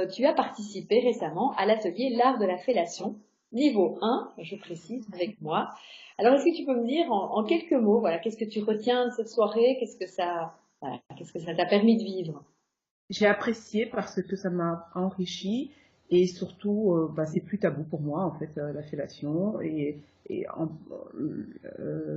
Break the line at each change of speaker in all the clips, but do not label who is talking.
tu as participé récemment à l'atelier L'art de la fellation, niveau 1, je précise, avec moi. Alors, est-ce que tu peux me dire en quelques mots, voilà, qu'est-ce que tu retiens de cette soirée? Voilà, qu'est-ce que ça t'a permis de vivre?
J'ai apprécié parce que ça m'a enrichi et surtout, c'est plus tabou pour moi en fait la fellation et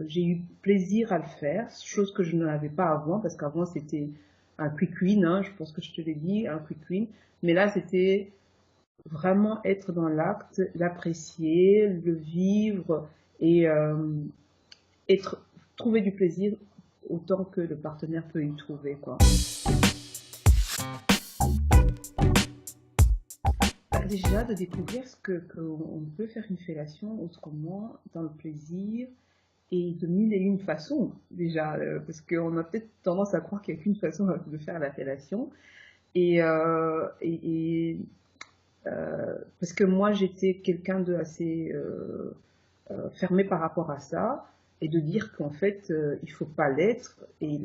j'ai eu plaisir à le faire, chose que je n'avais pas avant parce qu'avant c'était un quick win, hein, je pense que je te l'ai dit, un quick win, mais là c'était vraiment être dans l'acte, l'apprécier, le vivre et être, trouver du plaisir autant que le partenaire peut y trouver quoi. Déjà de découvrir qu'on peut faire une fellation autrement, dans le plaisir et de mille et une façons déjà, parce qu'on a peut-être tendance à croire qu'il n'y a qu'une façon de faire la fellation et, parce que moi j'étais quelqu'un de assez fermé par rapport à ça et de dire qu'en fait il faut pas l'être et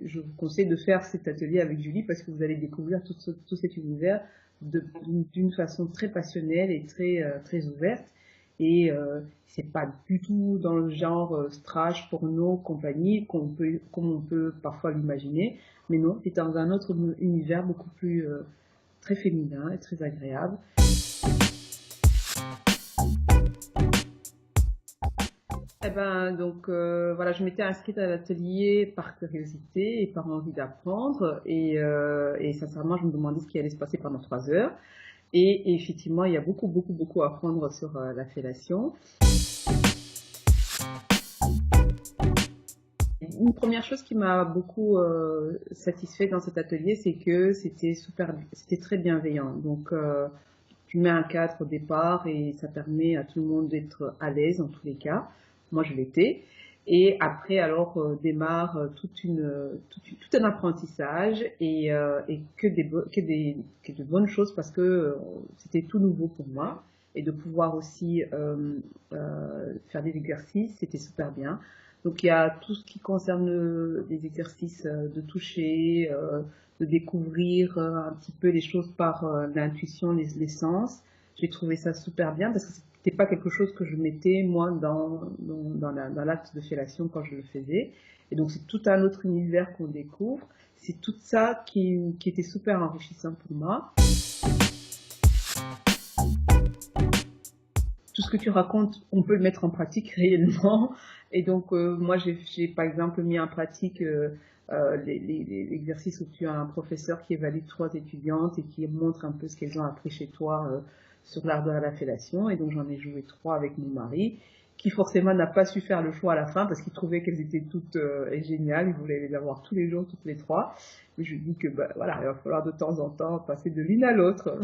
je vous conseille de faire cet atelier avec Julie parce que vous allez découvrir tout cet univers d'une façon très passionnelle et très ouverte et c'est pas du tout dans le genre trash, porno, compagnie comme on peut parfois l'imaginer, mais non, c'est dans un autre univers beaucoup plus très féminin et très agréable. Eh ben, donc voilà, je m'étais inscrite à l'atelier par curiosité et par envie d'apprendre et sincèrement, je me demandais ce qui allait se passer pendant 3 heures. Et effectivement, il y a beaucoup à apprendre sur la fellation. Une première chose qui m'a beaucoup satisfait dans cet atelier, c'est que c'était très bienveillant. Donc, tu mets un cadre au départ et ça permet à tout le monde d'être à l'aise en tous les cas. Moi, je l'étais. Et après, alors, démarre tout un apprentissage et que de bonnes choses parce que c'était tout nouveau pour moi. Et de pouvoir aussi faire des exercices, c'était super bien. Donc, il y a tout ce qui concerne les exercices de toucher, de découvrir un petit peu les choses par l'intuition, les sens. J'ai trouvé ça super bien parce que c'était pas quelque chose que je mettais moi dans l'acte de fellation quand je le faisais. Et donc c'est tout un autre univers qu'on découvre. C'est tout ça qui était super enrichissant pour moi. Tout ce que tu racontes, on peut le mettre en pratique réellement. Et donc, moi, j'ai par exemple mis en pratique l'exercice où tu as un professeur qui évalue 3 étudiantes et qui montre un peu ce qu'elles ont appris chez toi sur l'art de la fellation. Et donc, j'en ai joué 3 avec mon mari, qui forcément n'a pas su faire le choix à la fin parce qu'il trouvait qu'elles étaient toutes géniales. Il voulait les avoir tous les jours, toutes les 3. Mais je lui dis que voilà, il va falloir de temps en temps passer de l'une à l'autre.